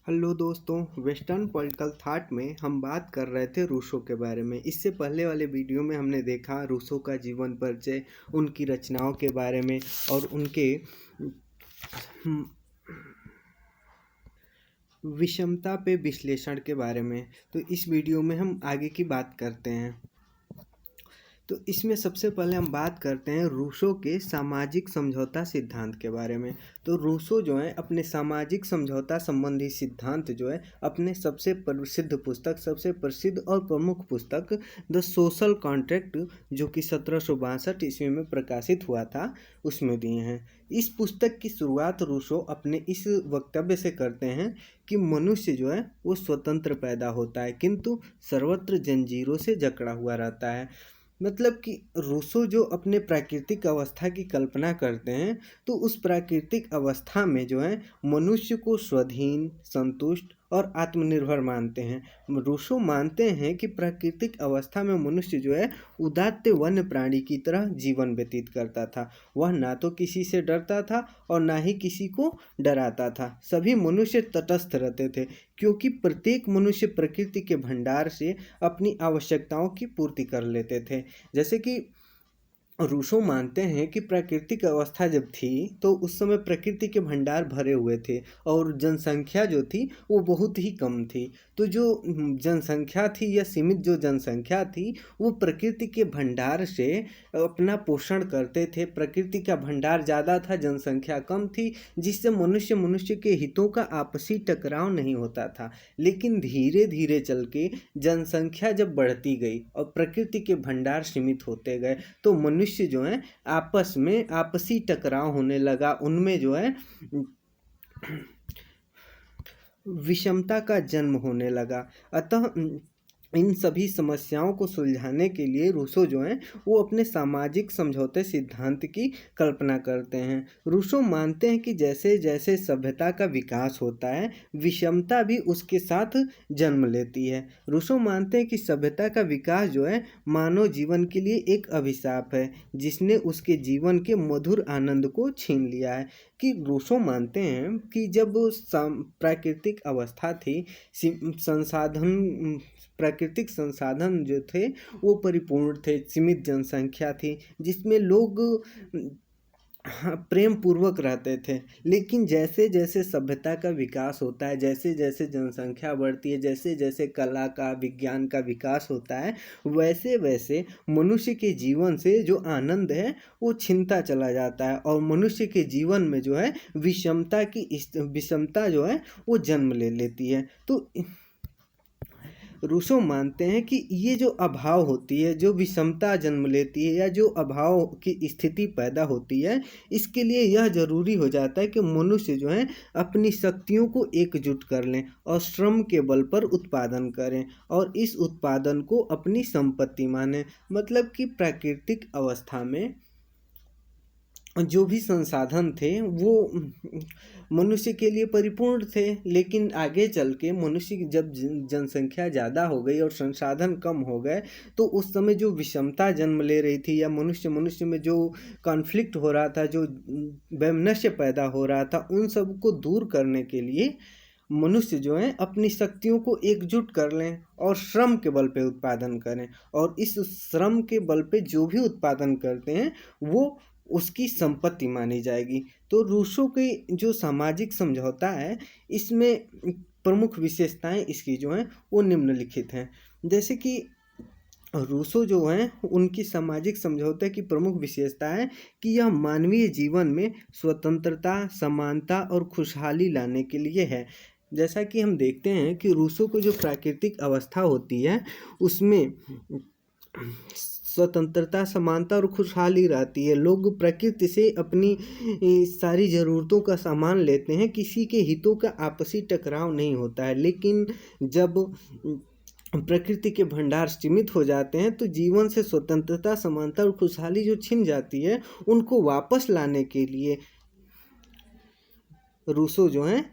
Hello दोस्तों, western political thought में हम बात कर रहे थे रूसो के बारे में। इससे पहले वाले वीडियो में हमने देखा रूसो का जीवन परिचय, उनकी रचनाओं के बारे में और उनके विषमता पे विश्लेषण के बारे में। तो इस वीडियो में हम आगे की बात करते हैं। तो इसमें सबसे पहले हम बात करते हैं रूसो के सामाजिक समझौता सिद्धांत के बारे में। तो रूसो जो है अपने सामाजिक समझौता संबंधी सिद्धांत जो है अपने सबसे प्रसिद्ध और प्रमुख पुस्तक द सोशल कॉन्ट्रैक्ट, जो कि 1762 ईस्वी में प्रकाशित हुआ था, उसमें दिए हैं। इस पुस्तक की शुरुआत रूसो अपने इस वक्तव्य से करते हैं कि मनुष्य जो है वो स्वतंत्र पैदा होता है किंतु सर्वत्र जंजीरों से जकड़ा हुआ रहता है। मतलब कि रूसो जो अपने प्राकृतिक अवस्था की कल्पना करते हैं, तो उस प्राकृतिक अवस्था में जो है मनुष्य को स्वाधीन, संतुष्ट और आत्मनिर्भर मानते हैं। रूसो मानते हैं कि प्राकृतिक अवस्था में मनुष्य जो है उदात्त वन्य प्राणी की तरह जीवन व्यतीत करता था। वह ना तो किसी से डरता था और ना ही किसी को डराता था। सभी मनुष्य तटस्थ रहते थे क्योंकि प्रत्येक मनुष्य प्रकृति के भंडार से अपनी आवश्यकताओं की पूर्ति कर लेते थे। जैसे कि रूसो मानते हैं कि प्राकृतिक अवस्था जब थी तो उस समय प्रकृति के भंडार भरे हुए थे और जनसंख्या जो थी वो बहुत ही कम थी। तो जो जनसंख्या थी या सीमित जो जनसंख्या थी वो प्रकृति के भंडार से अपना पोषण करते थे। प्रकृति का भंडार ज़्यादा था, जनसंख्या कम थी, जिससे मनुष्य के हितों का आपसी टकराव नहीं होता था। लेकिन धीरे धीरे चल के जनसंख्या जब बढ़ती गई और प्रकृति के भंडार सीमित होते गए तो मनुष्य जो है आपस में आपसी टकराव होने लगा। उनमें जो है विषमता का जन्म होने लगा। अतः इन सभी समस्याओं को सुलझाने के लिए रूसो जो हैं वो अपने सामाजिक समझौते सिद्धांत की कल्पना करते हैं। रूसो मानते हैं कि जैसे जैसे सभ्यता का विकास होता है विषमता भी उसके साथ जन्म लेती है। रूसो मानते हैं कि सभ्यता का विकास जो है मानव जीवन के लिए एक अभिशाप है जिसने उसके जीवन के मधुर आनंद को छीन लिया है। कि रूसो मानते हैं कि जब प्राकृतिक अवस्था थी, प्राकृतिक संसाधन जो थे वो परिपूर्ण थे, सीमित जनसंख्या थी जिसमें लोग प्रेम पूर्वक रहते थे। लेकिन जैसे जैसे सभ्यता का विकास होता है, जैसे जैसे जनसंख्या बढ़ती है, जैसे जैसे कला का विज्ञान का विकास होता है, वैसे वैसे मनुष्य के जीवन से जो आनंद है वो छिनता चला जाता है और मनुष्य के जीवन में जो है विषमता जो है वो जन्म ले लेती है। तो रूसो मानते हैं कि ये जो अभाव होती है, जो विषमता जन्म लेती है या जो अभाव की स्थिति पैदा होती है, इसके लिए यह जरूरी हो जाता है कि मनुष्य जो है अपनी शक्तियों को एकजुट कर लें और श्रम के बल पर उत्पादन करें और इस उत्पादन को अपनी संपत्ति मानें। मतलब कि प्राकृतिक अवस्था में जो भी संसाधन थे वो मनुष्य के लिए परिपूर्ण थे, लेकिन आगे चल के मनुष्य की जब जनसंख्या ज़्यादा हो गई और संसाधन कम हो गए तो उस समय जो विषमता जन्म ले रही थी या मनुष्य में जो कॉन्फ्लिक्ट हो रहा था, जो वैमनस्य पैदा हो रहा था, उन सब को दूर करने के लिए मनुष्य जो है अपनी शक्तियों को एकजुट कर लें और श्रम के बल पे उत्पादन करें और इस श्रम के बल पे जो भी उत्पादन करते हैं वो उसकी संपत्ति मानी जाएगी। तो रूसो की जो सामाजिक समझौता है इसमें प्रमुख विशेषताएं इसकी जो हैं वो निम्नलिखित हैं। जैसे कि रूसो जो हैं उनकी सामाजिक समझौते की प्रमुख विशेषता है कि यह मानवीय जीवन में स्वतंत्रता, समानता और खुशहाली लाने के लिए है। जैसा कि हम देखते हैं कि रूसो को जो प्राकृतिक अवस्था होती है उसमें स्वतंत्रता, समानता और खुशहाली रहती है। लोग प्रकृति से अपनी सारी ज़रूरतों का सामान लेते हैं, किसी के हितों का आपसी टकराव नहीं होता है। लेकिन जब प्रकृति के भंडार सीमित हो जाते हैं तो जीवन से स्वतंत्रता, समानता और खुशहाली जो छिन जाती है उनको वापस लाने के लिए रूसो जो हैं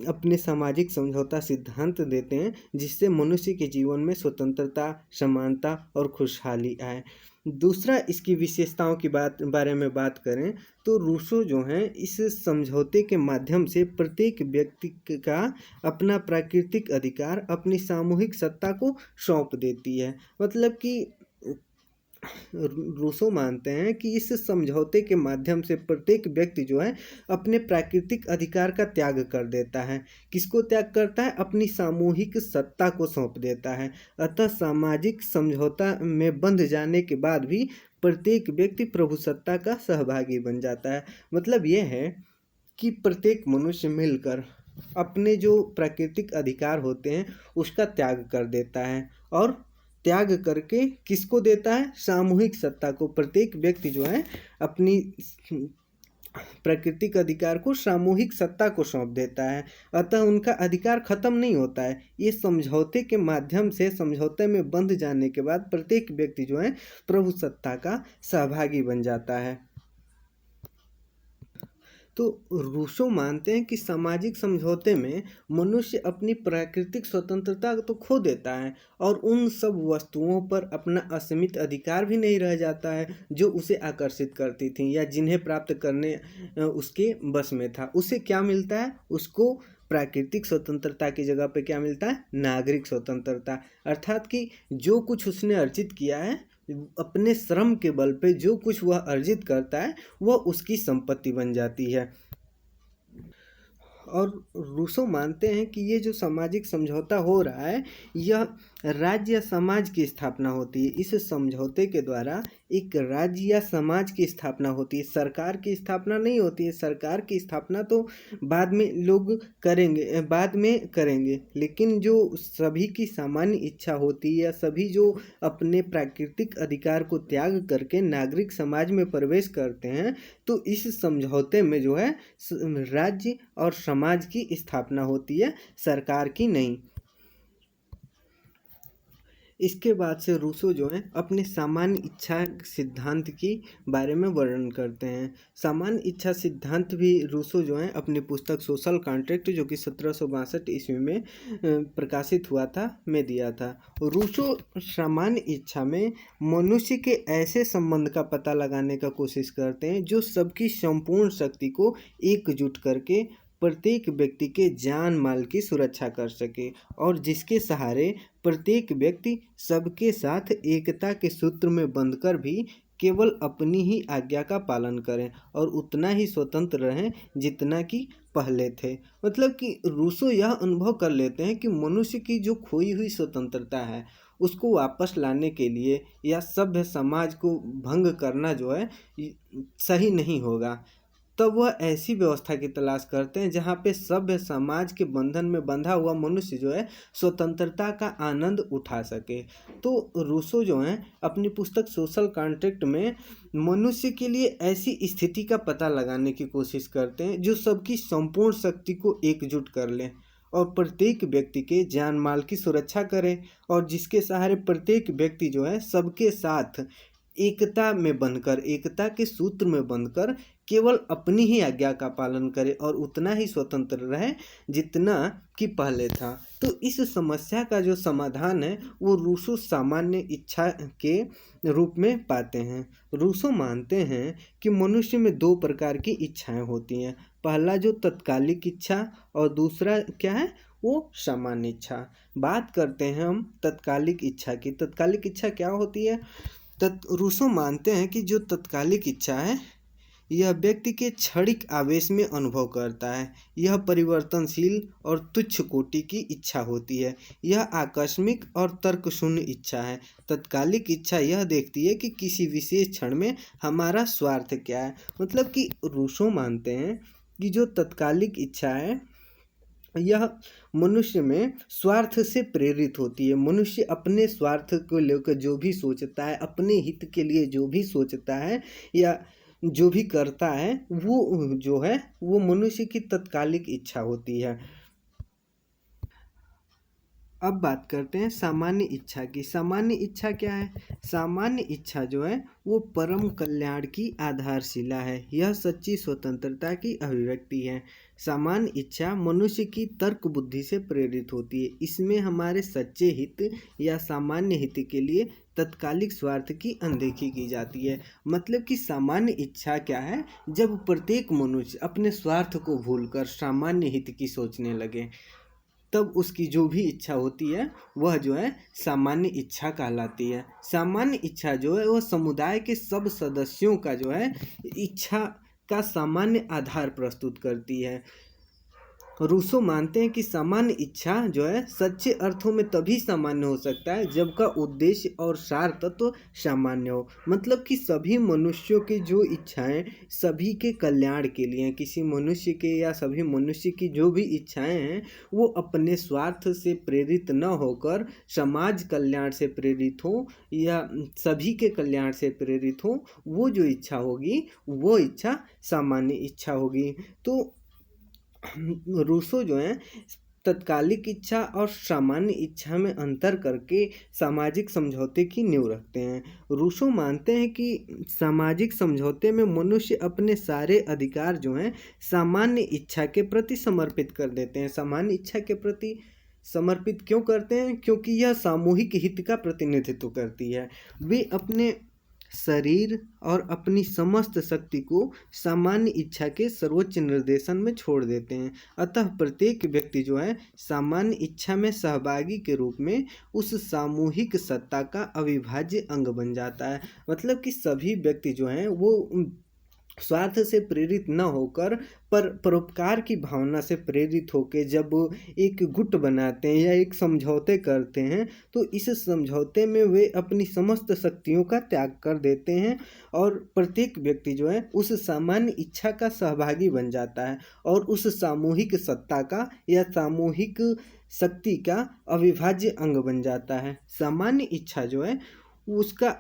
अपने सामाजिक समझौता सिद्धांत देते हैं जिससे मनुष्य के जीवन में स्वतंत्रता, समानता और खुशहाली आए। दूसरा इसकी विशेषताओं की बारे में बात करें तो रूसो जो हैं इस समझौते के माध्यम से प्रत्येक व्यक्ति का अपना प्राकृतिक अधिकार, अपनी सामूहिक सत्ता को सौंप देती है। मतलब कि रूसो मानते हैं कि इस समझौते के माध्यम से प्रत्येक व्यक्ति जो है अपने प्राकृतिक अधिकार का त्याग कर देता है। किसको त्याग करता है? अपनी सामूहिक सत्ता को सौंप देता है। अतः सामाजिक समझौता में बंध जाने के बाद भी प्रत्येक व्यक्ति प्रभुसत्ता का सहभागी बन जाता है। मतलब यह है कि प्रत्येक मनुष्य मिलकर अपने जो प्राकृतिक अधिकार होते हैं उसका त्याग कर देता है, और त्याग करके किसको देता है? सामूहिक सत्ता को। प्रत्येक व्यक्ति जो है अपनी प्राकृतिक अधिकार को सामूहिक सत्ता को सौंप देता है। अतः उनका अधिकार खत्म नहीं होता है। ये समझौते के माध्यम से, समझौते में बंध जाने के बाद प्रत्येक व्यक्ति जो है प्रभुसत्ता का सहभागी बन जाता है। तो रूसो मानते हैं कि सामाजिक समझौते में मनुष्य अपनी प्राकृतिक स्वतंत्रता तो खो देता है और उन सब वस्तुओं पर अपना असीमित अधिकार भी नहीं रह जाता है जो उसे आकर्षित करती थी या जिन्हें प्राप्त करने उसके बस में था। उसे क्या मिलता है? उसको प्राकृतिक स्वतंत्रता की जगह पे क्या मिलता है? नागरिक स्वतंत्रता। अर्थात कि जो कुछ उसने अर्जित किया है, अपने श्रम के बल पे जो कुछ वह अर्जित करता है वह उसकी संपत्ति बन जाती है। और रूसो मानते हैं कि ये जो सामाजिक समझौता हो रहा है यह राज्य या समाज की स्थापना होती है। इस समझौते के द्वारा एक राज्य या समाज की स्थापना होती है, सरकार की स्थापना नहीं होती है। सरकार की स्थापना तो बाद में लोग करेंगे, बाद में करेंगे, लेकिन जो सभी की सामान्य इच्छा होती है या सभी जो अपने प्राकृतिक अधिकार को त्याग करके नागरिक समाज में प्रवेश करते हैं, तो इस समझौते में जो है राज्य और समाज की स्थापना होती है, सरकार की नहीं। इसके बाद से रूसो जो हैं अपने सामान्य इच्छा सिद्धांत की बारे में वर्णन करते हैं। सामान्य इच्छा सिद्धांत भी रूसो जो हैं अपनी पुस्तक सोशल कॉन्ट्रैक्ट, जो कि 1762 ईस्वी में प्रकाशित हुआ था, में दिया था। रूसो सामान्य इच्छा में मनुष्य के ऐसे संबंध का पता लगाने का कोशिश करते हैं जो सबकी संपूर्ण शक्ति को एकजुट करके प्रत्येक व्यक्ति के जान माल की सुरक्षा कर सके और जिसके सहारे प्रत्येक व्यक्ति सबके साथ एकता के सूत्र में बंधकर भी केवल अपनी ही आज्ञा का पालन करें और उतना ही स्वतंत्र रहें जितना कि पहले थे। मतलब कि रूसो यह अनुभव कर लेते हैं कि मनुष्य की जो खोई हुई स्वतंत्रता है उसको वापस लाने के लिए या सभ्य समाज को भंग करना जो है सही नहीं होगा। तब वह ऐसी व्यवस्था की तलाश करते हैं जहाँ पे सभ्य समाज के बंधन में बंधा हुआ मनुष्य जो है स्वतंत्रता का आनंद उठा सके। तो रूसो जो हैं अपनी पुस्तक सोशल कॉन्ट्रैक्ट में मनुष्य के लिए ऐसी स्थिति का पता लगाने की कोशिश करते हैं जो सबकी संपूर्ण शक्ति को एकजुट कर ले और प्रत्येक व्यक्ति के जान माल की सुरक्षा करे और जिसके सहारे प्रत्येक व्यक्ति जो है सबके साथ एकता में बंधकर, एकता के सूत्र में बंधकर केवल अपनी ही आज्ञा का पालन करे और उतना ही स्वतंत्र रहे जितना कि पहले था। तो इस समस्या का जो समाधान है वो रूसो सामान्य इच्छा के रूप में पाते हैं। रूसो मानते हैं कि मनुष्य में दो प्रकार की इच्छाएं होती हैं। पहला जो तत्कालिक इच्छा और दूसरा क्या है? वो सामान्य इच्छा। बात करते हैं हम तत्कालिक इच्छा की। तत्कालिक इच्छा क्या होती है? रूसो मानते हैं कि जो तत्कालिक इच्छा है यह व्यक्ति के क्षणिक आवेश में अनुभव करता है। यह परिवर्तनशील और तुच्छ कोटि की इच्छा होती है। यह आकस्मिक और तर्कशून्य इच्छा है। तत्कालिक इच्छा यह देखती है कि किसी विशेष क्षण में हमारा स्वार्थ क्या है। मतलब कि रूसो मानते हैं कि जो तत्कालिक इच्छा है यह मनुष्य में स्वार्थ से प्रेरित होती है। मनुष्य अपने स्वार्थ को लेकर जो भी सोचता है, अपने हित के लिए जो भी सोचता है या जो भी करता है, वो जो है वो मनुष्य की तत्कालिक इच्छा होती है। अब बात करते हैं सामान्य इच्छा की। सामान्य इच्छा क्या है? सामान्य इच्छा जो है वो परम कल्याण की आधारशिला है। यह सच्ची स्वतंत्रता की अभिव्यक्ति है। सामान्य इच्छा मनुष्य की तर्क बुद्धि से प्रेरित होती है। इसमें हमारे सच्चे हित या सामान्य हित के लिए तत्कालिक स्वार्थ की अनदेखी की जाती है। मतलब कि सामान्य इच्छा क्या है? जब प्रत्येक मनुष्य अपने स्वार्थ को भूलकर सामान्य हित की सोचने लगे, तब उसकी जो भी इच्छा होती है वह जो है सामान्य इच्छा कहलाती है। सामान्य इच्छा जो है वह समुदाय के सब सदस्यों का जो है इच्छा का सामान्य आधार प्रस्तुत करती है। रूसो मानते हैं कि सामान्य इच्छा जो है सच्चे अर्थों में तभी सामान्य हो सकता है जब का उद्देश्य और सार तत्व सामान्य हो। मतलब कि सभी मनुष्यों की जो इच्छाएं सभी के कल्याण के लिए, किसी मनुष्य के या सभी मनुष्य की जो भी इच्छाएं हैं वो अपने स्वार्थ से प्रेरित न होकर समाज कल्याण से प्रेरित हो या सभी के कल्याण से प्रेरित हो, वो जो इच्छा होगी वो इच्छा सामान्य इच्छा होगी। तो रूसो जो है तत्कालिक इच्छा और सामान्य इच्छा में अंतर करके सामाजिक समझौते की नींव रखते हैं। रूसो मानते हैं कि सामाजिक समझौते में मनुष्य अपने सारे अधिकार जो हैं सामान्य इच्छा के प्रति समर्पित कर देते हैं। सामान्य इच्छा के प्रति समर्पित क्यों करते हैं? क्योंकि यह सामूहिक हित का प्रतिनिधित्व करती है। वे अपने शरीर और अपनी समस्त शक्ति को सामान्य इच्छा के सर्वोच्च निर्देशन में छोड़ देते हैं। अतः प्रत्येक व्यक्ति जो है सामान्य इच्छा में सहभागी के रूप में उस सामूहिक सत्ता का अविभाज्य अंग बन जाता है। मतलब कि सभी व्यक्ति जो हैं वो स्वार्थ से प्रेरित न होकर पर परोपकार की भावना से प्रेरित होकर जब एक गुट बनाते हैं या एक समझौते करते हैं तो इस समझौते में वे अपनी समस्त शक्तियों का त्याग कर देते हैं और प्रत्येक व्यक्ति जो है उस सामान्य इच्छा का सहभागी बन जाता है और उस सामूहिक सत्ता का या सामूहिक शक्ति का अविभाज्य अंग बन जाता है। सामान्य इच्छा जो है उसका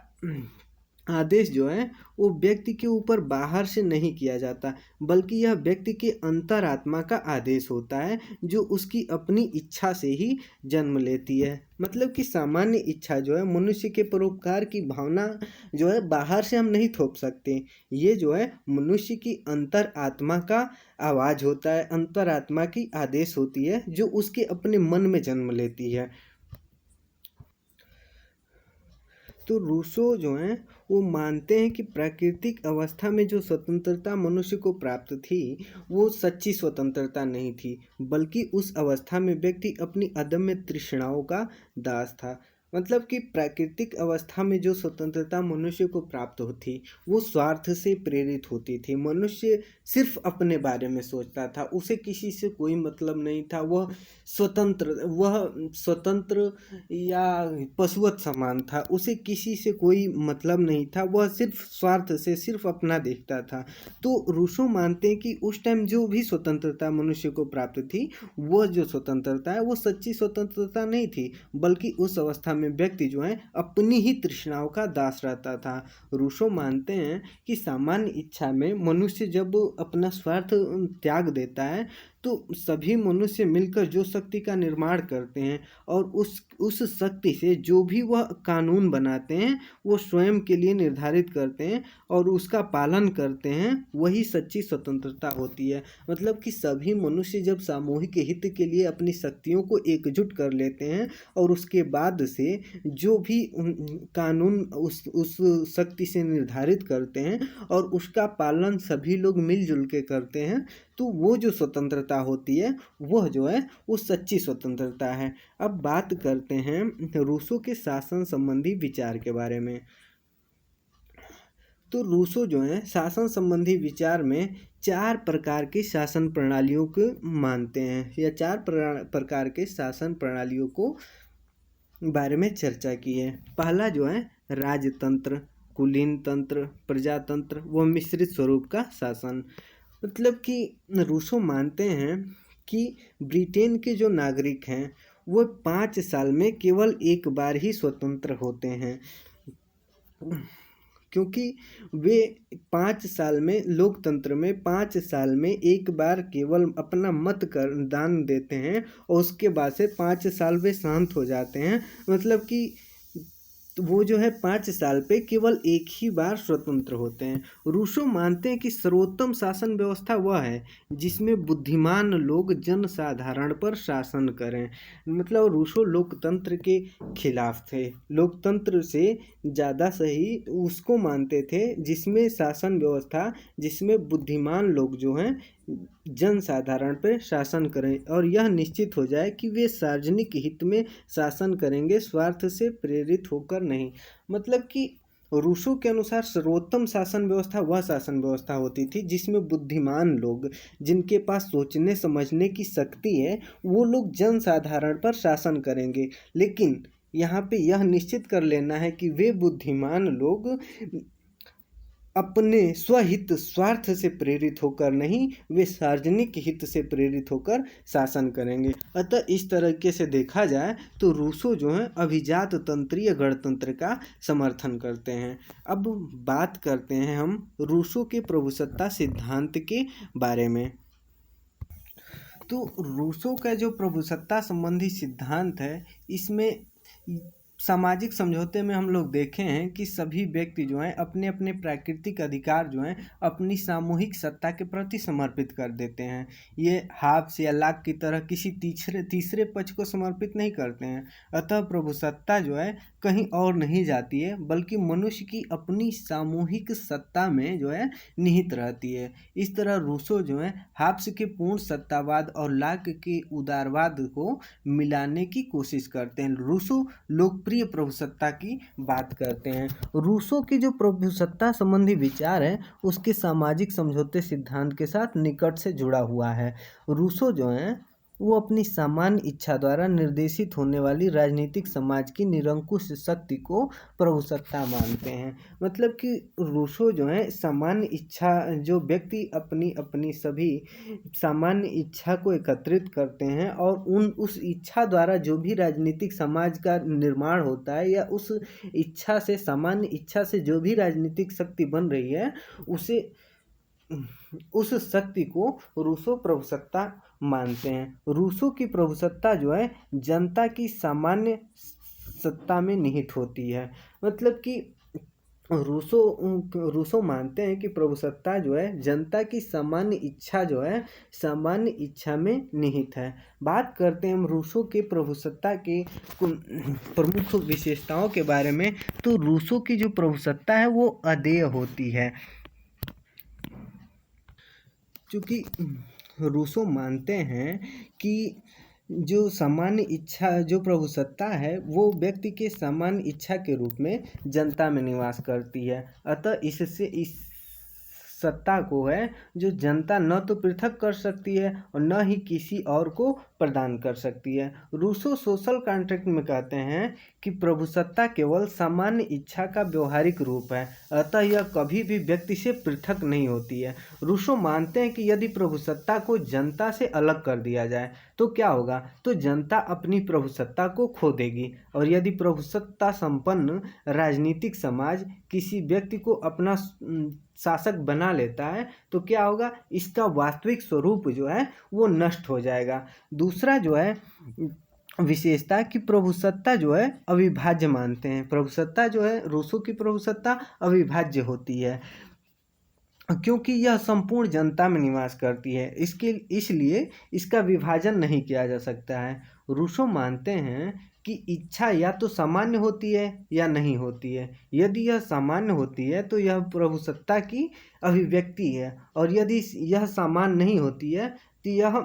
आदेश जो है वो व्यक्ति के ऊपर बाहर से नहीं किया जाता, बल्कि यह व्यक्ति के अंतरात्मा का आदेश होता है जो उसकी अपनी इच्छा से ही जन्म लेती है। मतलब कि सामान्य इच्छा जो है मनुष्य के परोपकार की भावना जो है बाहर से हम नहीं थोप सकते। ये जो है मनुष्य की अंतरात्मा का आवाज़ होता है, अंतरात्मा की आदेश होती है जो उसके अपने मन में जन्म लेती है। तो रूसो जो हैं वो मानते हैं कि प्राकृतिक अवस्था में जो स्वतंत्रता मनुष्य को प्राप्त थी वो सच्ची स्वतंत्रता नहीं थी, बल्कि उस अवस्था में व्यक्ति अपनी अदम्य तृष्णाओं का दास था। मतलब कि प्राकृतिक अवस्था में जो स्वतंत्रता मनुष्य को प्राप्त होती वो स्वार्थ से प्रेरित होती थी। मनुष्य सिर्फ अपने बारे में सोचता था, उसे किसी से कोई मतलब नहीं था। वह स्वतंत्र या पशुवत समान था, उसे किसी से कोई मतलब नहीं था। वह सिर्फ स्वार्थ से सिर्फ अपना देखता था। तो रूसो मानते हैं कि उस टाइम जो भी स्वतंत्रता मनुष्य को प्राप्त थी वह जो स्वतंत्रता है वो सच्ची स्वतंत्रता नहीं थी, बल्कि उस अवस्था में व्यक्ति जो है अपनी ही तृष्णाओं का दास रहता था। रूसो मानते हैं कि सामान्य इच्छा में मनुष्य जब अपना स्वार्थ त्याग देता है तो सभी मनुष्य मिलकर जो शक्ति का निर्माण करते हैं और उस शक्ति से जो भी वह कानून बनाते हैं वो स्वयं के लिए निर्धारित करते हैं और उसका पालन करते हैं, वही सच्ची स्वतंत्रता होती है। मतलब कि सभी मनुष्य जब सामूहिक हित के लिए अपनी शक्तियों को एकजुट कर लेते हैं और उसके बाद से जो भी कानून उस शक्ति से निर्धारित करते हैं और उसका पालन सभी लोग मिलजुल के करते हैं, तो वो जो स्वतंत्रता होती है वह जो है वो सच्ची स्वतंत्रता है। अब बात करते हैं रूसो के शासन संबंधी विचार के बारे में। तो रूसो जो है शासन संबंधी विचार में 4 प्रकार के शासन प्रणालियों को मानते हैं या 4 प्रकार के शासन प्रणालियों को बारे में चर्चा की है। पहला जो है राजतंत्र, कुलीन तंत्र, प्रजातंत्र व मिश्रित स्वरूप का शासन। मतलब कि रूसो मानते हैं कि ब्रिटेन के जो नागरिक हैं वो 5 साल में केवल एक बार ही स्वतंत्र होते हैं, क्योंकि वे 5 साल में लोकतंत्र में 5 साल में एक बार केवल अपना मत कर दान देते हैं और उसके बाद से 5 साल वे शांत हो जाते हैं। मतलब कि तो वो जो है 5 साल पे केवल एक ही बार स्वतंत्र होते हैं। रूसो मानते हैं कि सर्वोत्तम शासन व्यवस्था वह है जिसमें बुद्धिमान लोग जनसाधारण पर शासन करें। मतलब रूसो लोकतंत्र के खिलाफ थे, लोकतंत्र से ज़्यादा सही उसको मानते थे जिसमें शासन व्यवस्था, जिसमें बुद्धिमान लोग जो हैं जनसाधारण पर शासन करें और यह निश्चित हो जाए कि वे सार्वजनिक हित में शासन करेंगे, स्वार्थ से प्रेरित होकर नहीं। मतलब कि रूसो के अनुसार सर्वोत्तम शासन व्यवस्था वह शासन व्यवस्था होती थी जिसमें बुद्धिमान लोग, जिनके पास सोचने समझने की शक्ति है, वो लोग जनसाधारण पर शासन करेंगे। लेकिन यहाँ पे यह निश्चित कर लेना है कि वे बुद्धिमान लोग अपने स्वहित स्वार्थ से प्रेरित होकर नहीं, वे सार्वजनिक हित से प्रेरित होकर शासन करेंगे। अतः इस तरीके से देखा जाए तो रूसो जो हैं अभिजात तंत्रीय गणतंत्र का समर्थन करते हैं। अब बात करते हैं हम रूसो के प्रभुसत्ता सिद्धांत के बारे में। तो रूसो का जो प्रभुसत्ता संबंधी सिद्धांत है, इसमें सामाजिक समझौते में हम लोग देखे हैं कि सभी व्यक्ति जो हैं अपने अपने प्राकृतिक अधिकार जो हैं अपनी सामूहिक सत्ता के प्रति समर्पित कर देते हैं। ये हाब्स या लाक की तरह किसी तीसरे पक्ष को समर्पित नहीं करते हैं। अतः प्रभुसत्ता जो है कहीं और नहीं जाती है, बल्कि मनुष्य की अपनी सामूहिक सत्ता में जो है निहित रहती है। इस तरह रूसो जो है हाब्स के पूर्ण सत्तावाद और लाक के उदारवाद को मिलाने की कोशिश करते हैं। रूसो लोकप्रिय प्रभुसत्ता की बात करते हैं। रूसो की जो प्रभुसत्ता संबंधी विचार है उसके सामाजिक समझौते सिद्धांत के साथ निकट से जुड़ा हुआ है। रूसो जो हैं वो अपनी सामान्य इच्छा द्वारा निर्देशित होने वाली राजनीतिक समाज की निरंकुश शक्ति को प्रभुसत्ता मानते हैं। मतलब कि रूसो जो है सामान्य इच्छा, जो व्यक्ति अपनी अपनी सभी सामान्य इच्छा को एकत्रित करते हैं और उस इच्छा द्वारा जो भी राजनीतिक समाज का निर्माण होता है या उस इच्छा से, सामान्य इच्छा से जो भी राजनीतिक शक्ति बन रही है, उस शक्ति को रूसो प्रभुसत्ता मानते हैं। रूसो की प्रभुसत्ता जो है जनता की सामान्य सत्ता में निहित होती है। मतलब कि रूसो मानते हैं कि प्रभुसत्ता जो है जनता की सामान्य इच्छा जो है सामान्य इच्छा में निहित है। बात करते हैं हम रूसो के प्रभुसत्ता के प्रमुख विशेषताओं के बारे में। तो रूसो की जो प्रभुसत्ता है वो अदेय होती है, क्योंकि रूसो मानते हैं कि जो सामान्य इच्छा, जो प्रभुसत्ता है, वो व्यक्ति के सामान्य इच्छा के रूप में जनता में निवास करती है। अतः इससे इस सत्ता को है जो जनता न तो पृथक कर सकती है और न ही किसी और को प्रदान कर सकती है। रूसो सोशल कॉन्ट्रैक्ट में कहते हैं कि प्रभुसत्ता केवल सामान्य इच्छा का व्यवहारिक रूप है, अतः यह कभी भी व्यक्ति से पृथक नहीं होती है। रूसो मानते हैं कि यदि प्रभुसत्ता को जनता से अलग कर दिया जाए तो क्या होगा, तो जनता अपनी प्रभुसत्ता को खो देगी। और यदि प्रभुसत्ता संपन्न राजनीतिक समाज किसी व्यक्ति को अपना शासक बना लेता है तो क्या होगा, इसका वास्तविक स्वरूप जो है वो नष्ट हो जाएगा। दूसरा जो है विशेषता कि प्रभुसत्ता जो है अविभाज्य मानते हैं। प्रभुसत्ता जो है, रूसो की प्रभुसत्ता अविभाज्य होती है क्योंकि यह संपूर्ण जनता में निवास करती है, इसलिए इसका विभाजन नहीं किया जा सकता है। रूसो मानते हैं कि इच्छा या तो सामान्य होती है या नहीं होती है। यदि यह सामान्य होती है तो यह प्रभुसत्ता की अभिव्यक्ति है, और यदि यह सामान्य नहीं होती है तो यह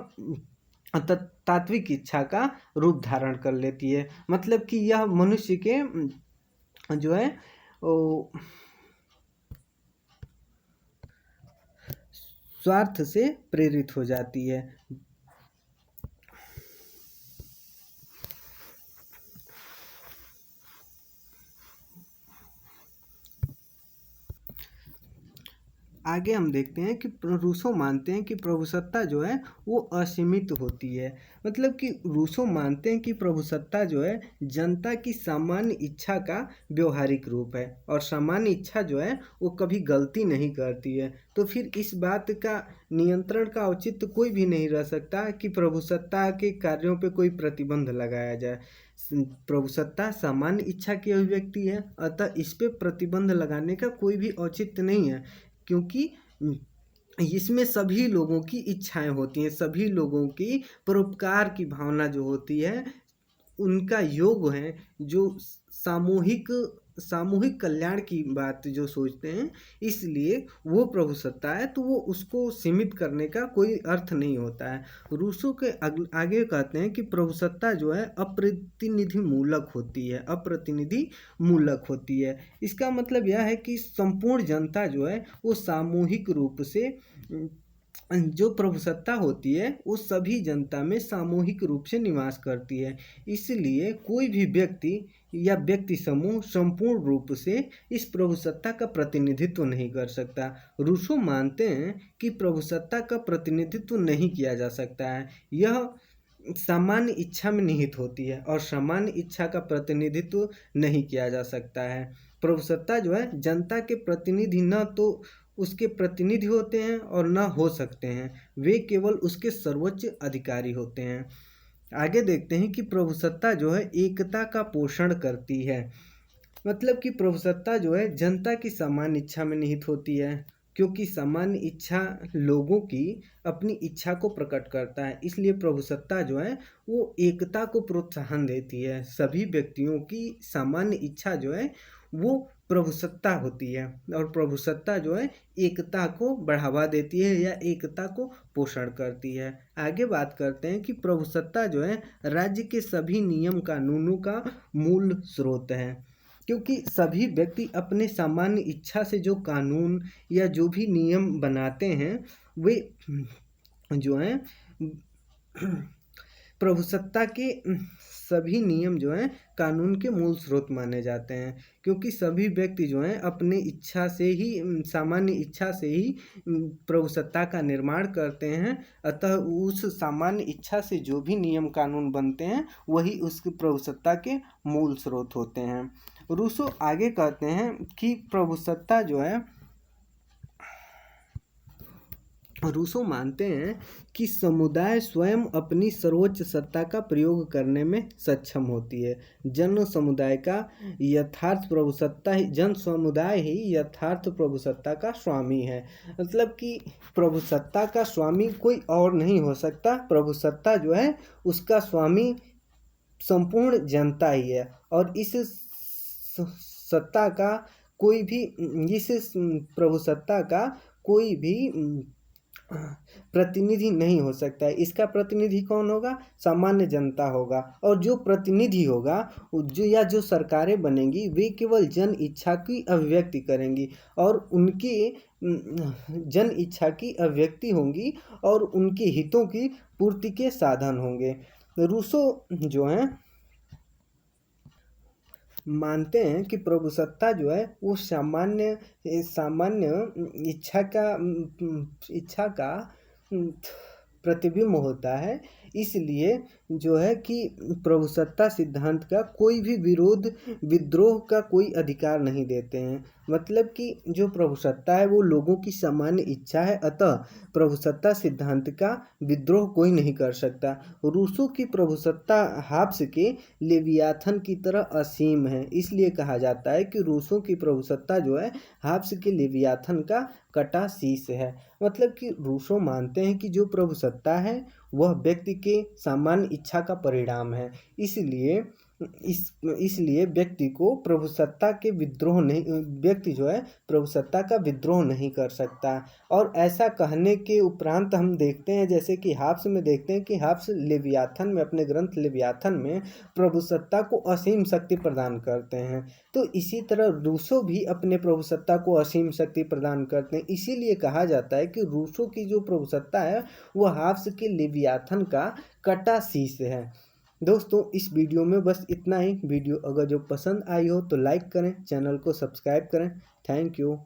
तात्विक इच्छा का रूप धारण कर लेती है। मतलब कि यह मनुष्य के जो है स्वार्थ से प्रेरित हो जाती है। आगे हम देखते हैं कि रूसो मानते हैं कि प्रभुसत्ता जो है वो असीमित होती है। मतलब कि रूसो मानते हैं कि प्रभुसत्ता जो है जनता की सामान्य इच्छा का व्यवहारिक रूप है, और सामान्य इच्छा जो है वो कभी गलती नहीं करती है। तो फिर इस बात का नियंत्रण का औचित्य कोई भी नहीं रह सकता कि प्रभुसत्ता के कार्यों पे कोई प्रतिबंध लगाया जाए। प्रभुसत्ता सामान्य इच्छा की अभिव्यक्ति है, अतः इस पे प्रतिबंध लगाने का कोई भी औचित्य नहीं है, क्योंकि इसमें सभी लोगों की इच्छाएं होती हैं, सभी लोगों की परोपकार की भावना जो होती है, उनका योग है, जो सामूहिक सामूहिक कल्याण की बात जो सोचते हैं, इसलिए वो प्रभुसत्ता है। तो वो उसको सीमित करने का कोई अर्थ नहीं होता है। रूसो के आगे कहते हैं कि प्रभुसत्ता जो है अप्रतिनिधि मूलक होती है, अप्रतिनिधि मूलक होती है। इसका मतलब यह है कि संपूर्ण जनता जो है वो सामूहिक रूप से, जो प्रभुसत्ता होती है वो सभी जनता में सामूहिक रूप से निवास करती है, इसलिए कोई भी व्यक्ति या व्यक्ति समूह संपूर्ण रूप से इस प्रभुसत्ता का प्रतिनिधित्व नहीं कर सकता। रूसो मानते हैं कि प्रभुसत्ता का प्रतिनिधित्व नहीं किया जा सकता है, यह सामान्य इच्छा में निहित होती है और सामान्य इच्छा का प्रतिनिधित्व नहीं किया जा सकता है। प्रभुसत्ता जो है जनता के प्रतिनिधि न तो उसके प्रतिनिधि होते हैं और न हो सकते हैं, वे केवल उसके सर्वोच्च अधिकारी होते हैं। आगे देखते हैं कि प्रभुसत्ता जो है एकता का पोषण करती है। मतलब कि प्रभुसत्ता जो है जनता की सामान्य इच्छा में निहित होती है, क्योंकि सामान्य इच्छा लोगों की अपनी इच्छा को प्रकट करता है, इसलिए प्रभुसत्ता जो है वो एकता को प्रोत्साहन देती है। सभी व्यक्तियों की सामान्य इच्छा जो है वो प्रभुसत्ता होती है, और प्रभुसत्ता जो है एकता को बढ़ावा देती है या एकता को पोषण करती है। आगे बात करते हैं कि प्रभुसत्ता जो है राज्य के सभी नियम कानूनों का मूल स्रोत है, क्योंकि सभी व्यक्ति अपने सामान्य इच्छा से जो कानून या जो भी नियम बनाते हैं वे जो हैं प्रभुसत्ता के सभी नियम जो हैं कानून के मूल स्रोत माने जाते हैं, क्योंकि सभी व्यक्ति जो हैं अपने इच्छा से ही, सामान्य इच्छा से ही प्रभुसत्ता का निर्माण करते हैं। अतः उस सामान्य इच्छा से जो भी नियम कानून बनते हैं वही उस प्रभुसत्ता के मूल स्रोत होते हैं। रूसो आगे कहते हैं कि प्रभुसत्ता जो है, रूसो मानते हैं कि समुदाय स्वयं अपनी सर्वोच्च सत्ता का प्रयोग करने में सक्षम होती है। जन समुदाय का यथार्थ प्रभुसत्ता ही, जन समुदाय ही यथार्थ प्रभुसत्ता का स्वामी है। मतलब कि प्रभुसत्ता का स्वामी कोई और नहीं हो सकता, प्रभुसत्ता जो है उसका स्वामी संपूर्ण जनता ही है, और इस सत्ता का कोई भी, इस प्रभुसत्ता का कोई भी प्रतिनिधि नहीं हो सकता है। इसका प्रतिनिधि कौन होगा? सामान्य जनता होगा, और जो प्रतिनिधि होगा जो सरकारें बनेंगी वे केवल जन इच्छा की अभिव्यक्ति करेंगी, और उनकी जन इच्छा की अभिव्यक्ति होंगी और उनके हितों की पूर्ति के साधन होंगे। रूसो जो हैं मानते हैं कि प्रभुसत्ता जो है वो सामान्य इच्छा का प्रतिबिंब होता है, इसलिए जो है कि प्रभुसत्ता सिद्धांत का कोई भी विद्रोह का कोई अधिकार नहीं देते हैं। मतलब कि जो प्रभुसत्ता है वो लोगों की सामान्य इच्छा है, अतः प्रभुसत्ता सिद्धांत का विद्रोह कोई नहीं कर सकता। रूसो की प्रभुसत्ता हाब्स के लेवियाथन की तरह असीम है, इसलिए कहा जाता है कि रूसो की प्रभुसत्ता जो है हाब्स के लेवियाथन का कटा शीश है। मतलब कि रूसो मानते हैं कि जो प्रभुसत्ता है वह व्यक्ति के सामान्य इच्छा का परिणाम है, इसलिए व्यक्ति को प्रभुसत्ता के विद्रोह नहीं, व्यक्ति जो है प्रभुसत्ता का विद्रोह नहीं कर सकता। और ऐसा कहने के उपरांत हम देखते हैं, जैसे कि हाब्स में देखते हैं कि हाब्स लेवियाथन में, अपने ग्रंथ लेवियाथन में प्रभुसत्ता को असीम शक्ति प्रदान करते हैं। तो इसी तरह रूसो भी अपने प्रभुसत्ता को असीम शक्ति प्रदान करते हैं, इसीलिए कहा जाता है कि रूसो की जो प्रभुसत्ता है वह हाब्स के लेवियाथन का कटा शीश है। दोस्तों इस वीडियो में बस इतना ही। वीडियो अगर जो पसंद आई हो तो लाइक करें, चैनल को सब्सक्राइब करें। Thank you.